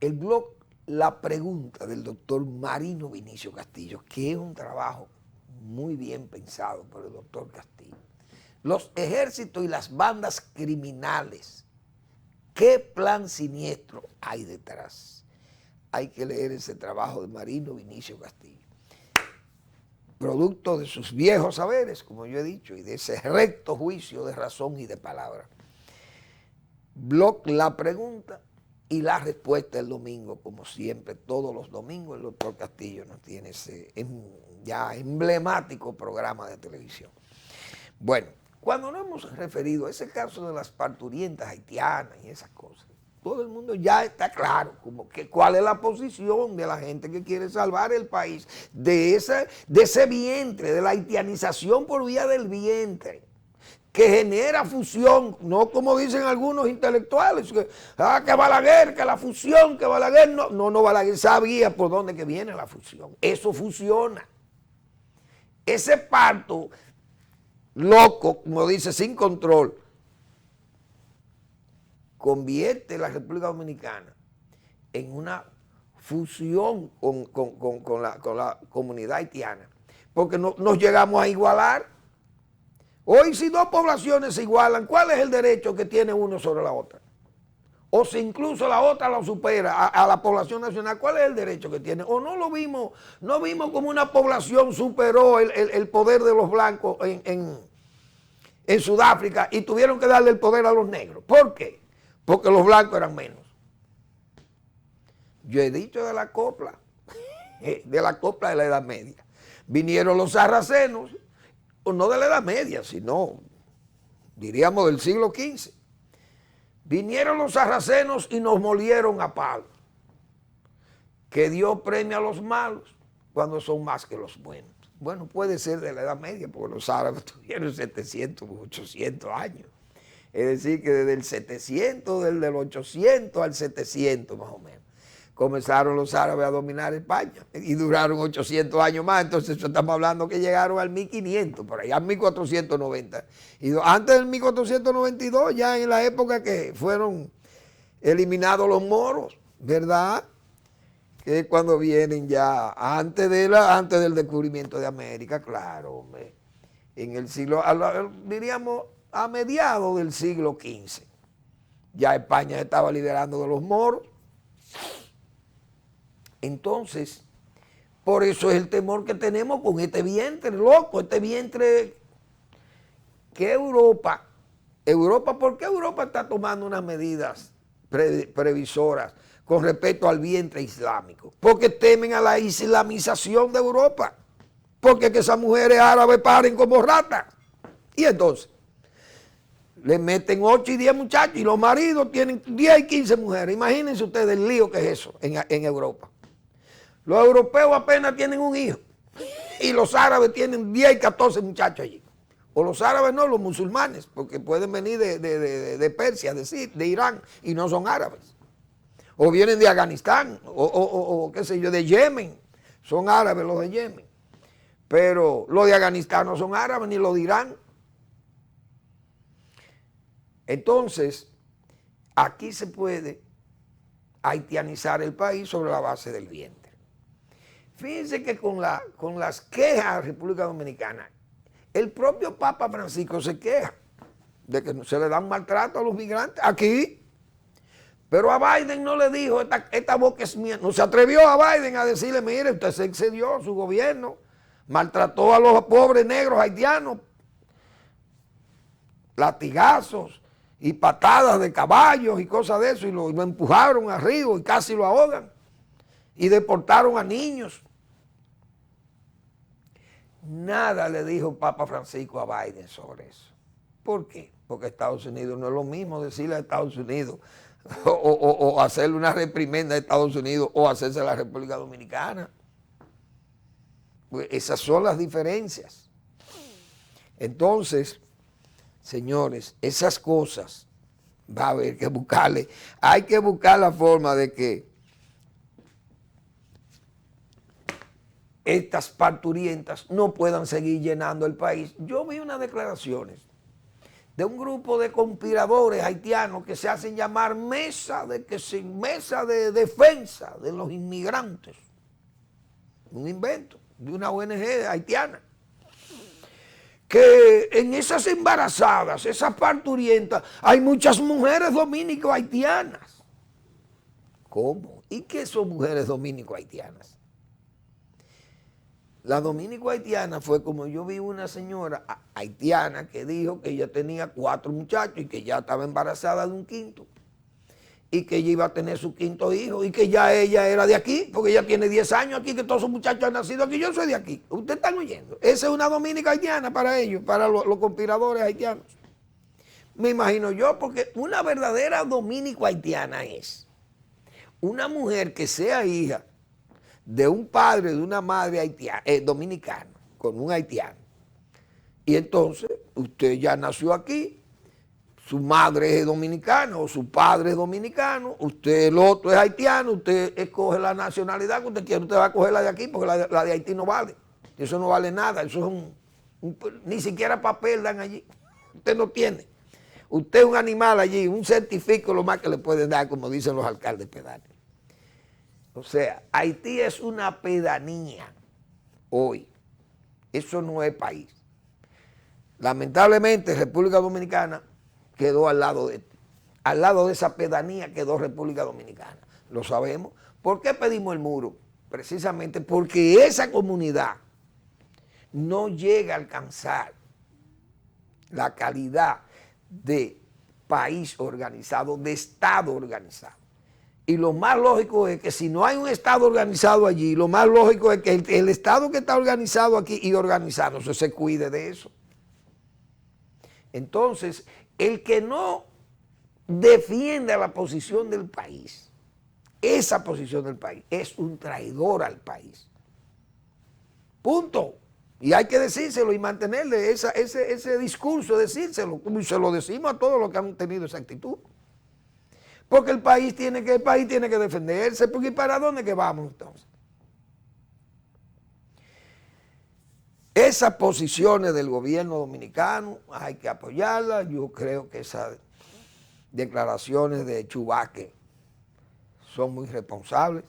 el blog La Pregunta del doctor Marino Vinicio Castillo, que es un trabajo muy bien pensado por el doctor Castillo. Los ejércitos y las bandas criminales, ¿qué plan siniestro hay detrás? Hay que leer ese trabajo de Marino Vinicio Castillo. Producto de sus viejos saberes, como yo he dicho, y de ese recto juicio de razón y de palabra. Blog La Pregunta y la respuesta el domingo, como siempre, todos los domingos el doctor Castillo nos tiene ese ya emblemático programa de televisión. Bueno, cuando nos hemos referido a ese caso de las parturientas haitianas y esas cosas, todo el mundo ya está claro como que cuál es la posición de la gente que quiere salvar el país de ese vientre, de la haitianización por vía del vientre, que genera fusión, no como dicen algunos intelectuales, que Balaguer, que la fusión, que Balaguer, no, Balaguer sabía por dónde que viene la fusión, eso fusiona. Ese parto loco, como dice, sin control, convierte la República Dominicana en una fusión con la comunidad haitiana, porque nos llegamos a igualar. Hoy si dos poblaciones se igualan, ¿cuál es el derecho que tiene uno sobre la otra? O si incluso la otra lo supera a la población nacional, ¿cuál es el derecho que tiene? O no vimos como una población superó el poder de los blancos en Sudáfrica y tuvieron que darle el poder a los negros. ¿Por qué? Porque los blancos eran menos. Yo he dicho de la copla de la Edad Media. Vinieron los sarracenos, no de la Edad Media, sino, diríamos, del siglo XV. Vinieron los sarracenos y nos molieron a palo. Que Dios premia a los malos cuando son más que los buenos. Bueno, puede ser de la Edad Media, porque los árabes tuvieron 700, 800 años. Es decir, que desde el 700, desde el 800 al 700 más o menos, comenzaron los árabes a dominar España y duraron 800 años más. Entonces estamos hablando que llegaron al 1500, por allá al 1490. Y antes del 1492, ya en la época que fueron eliminados los moros, ¿verdad? Que es cuando vienen ya, antes del descubrimiento de América, claro, hombre, en el siglo, diríamos, a mediados del siglo XV. Ya España estaba liberando de los moros. Entonces, por eso es el temor que tenemos con este vientre loco, este vientre que Europa, ¿por qué Europa está tomando unas medidas previsoras con respecto al vientre islámico? Porque temen a la islamización de Europa, porque que esas mujeres árabes paren como ratas. Y entonces, le meten 8 y 10 muchachos y los maridos tienen 10 y 15 mujeres. Imagínense ustedes el lío que es eso en Europa. Los europeos apenas tienen un hijo y los árabes tienen 10 y 14 muchachos allí. O los árabes no, los musulmanes, porque pueden venir de Persia, de Irán, y no son árabes. O vienen de Afganistán, o qué sé yo, de Yemen. Son árabes los de Yemen. Pero los de Afganistán no son árabes, ni los de Irán. Entonces, aquí se puede haitianizar el país sobre la base del vientre. Fíjense que con las quejas a la República Dominicana, el propio Papa Francisco se queja de que se le dan maltrato a los migrantes aquí. Pero a Biden no le dijo, esta boca es mía. No se atrevió a Biden a decirle, mire, usted se excedió, su gobierno maltrató a los pobres negros haitianos, latigazos y patadas de caballos y cosas de eso, y lo empujaron al río y casi lo ahogan, y deportaron a niños. Nada le dijo Papa Francisco a Biden sobre eso. ¿Por qué? Porque Estados Unidos no es lo mismo decirle a Estados Unidos o hacerle una reprimenda a Estados Unidos o hacerse a la República Dominicana. Pues esas son las diferencias. Entonces, señores, esas cosas va a haber que buscarle. Hay que buscar la forma de que estas parturientas no puedan seguir llenando el país. Yo vi unas declaraciones de un grupo de conspiradores haitianos que se hacen llamar mesa de defensa de los inmigrantes. Un invento de una ONG haitiana. Que en esas embarazadas, esas parturientas, hay muchas mujeres dominico-haitianas. ¿Cómo? ¿Y qué son mujeres dominico-haitianas? La dominico-haitiana fue como yo vi una señora haitiana que dijo que ella tenía 4 muchachos y que ya estaba embarazada de un quinto. Y que ella iba a tener su 5º hijo y que ya ella era de aquí, porque ella tiene 10 años aquí, que todos sus muchachos han nacido aquí. Yo soy de aquí. Ustedes están oyendo. Esa es una dominica haitiana para ellos, para los conspiradores haitianos. Me imagino yo, porque una verdadera dominico haitiana es una mujer que sea hija de un padre, de una madre haitiana, dominicana, con un haitiano. Y entonces, usted ya nació aquí, su madre es dominicana o su padre es dominicano, usted el otro es haitiano, usted escoge la nacionalidad que usted quiere, usted va a coger la de aquí porque la de Haití no vale. Eso no vale nada, eso es ni siquiera papel dan allí. Usted no tiene. Usted es un animal allí, un certificado lo más que le pueden dar, como dicen los alcaldes pedáneo. O sea, Haití es una pedanía hoy. Eso no es país. Lamentablemente, República Dominicana quedó al lado de esa pedanía quedó República Dominicana. Lo sabemos. ¿Por qué pedimos el muro? Precisamente porque esa comunidad no llega a alcanzar la calidad de país organizado, de Estado organizado. Y lo más lógico es que si no hay un Estado organizado allí, lo más lógico es que el Estado que está organizado aquí y organizándose se cuide de eso. Entonces, el que no defiende la posición del país, esa posición del país, es un traidor al país. Punto. Y hay que decírselo y mantenerle ese discurso, decírselo, como se lo decimos a todos los que han tenido esa actitud. Porque el país tiene que defenderse, porque ¿para dónde que vamos entonces? Esas posiciones del gobierno dominicano hay que apoyarlas. Yo creo que esas declaraciones de Chubaque son muy responsables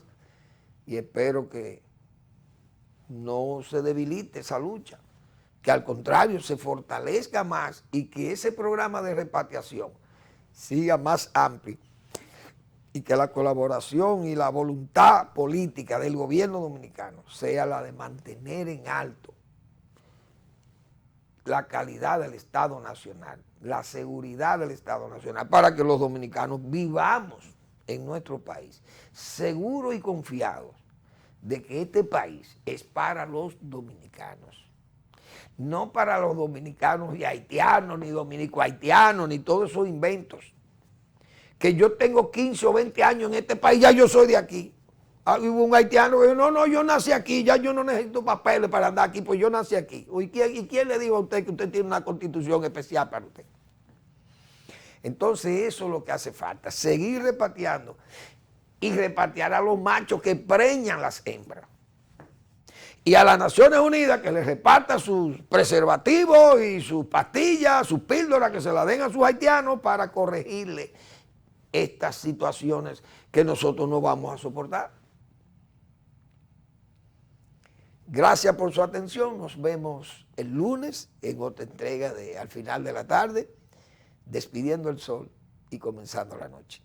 y espero que no se debilite esa lucha, que al contrario se fortalezca más y que ese programa de repatriación siga más amplio y que la colaboración y la voluntad política del gobierno dominicano sea la de mantener en alto la calidad del Estado Nacional, la seguridad del Estado Nacional, para que los dominicanos vivamos en nuestro país seguros y confiados de que este país es para los dominicanos, no para los dominicanos y haitianos, ni dominico-haitianos, ni todos esos inventos. Que yo tengo 15 o 20 años en este país, ya yo soy de aquí. Hubo un haitiano que dijo, no, yo nací aquí, ya yo no necesito papeles para andar aquí, pues yo nací aquí. ¿Y quién le dijo a usted que usted tiene una constitución especial para usted? Entonces eso es lo que hace falta, seguir repatriando y repatriar a los machos que preñan las hembras. y a las Naciones Unidas que les reparta sus preservativos y sus pastillas, sus píldoras, que se las den a sus haitianos para corregirle estas situaciones que nosotros no vamos a soportar. Gracias por su atención. Nos vemos el lunes en otra entrega de Al Final de la Tarde, despidiendo el sol y comenzando la noche.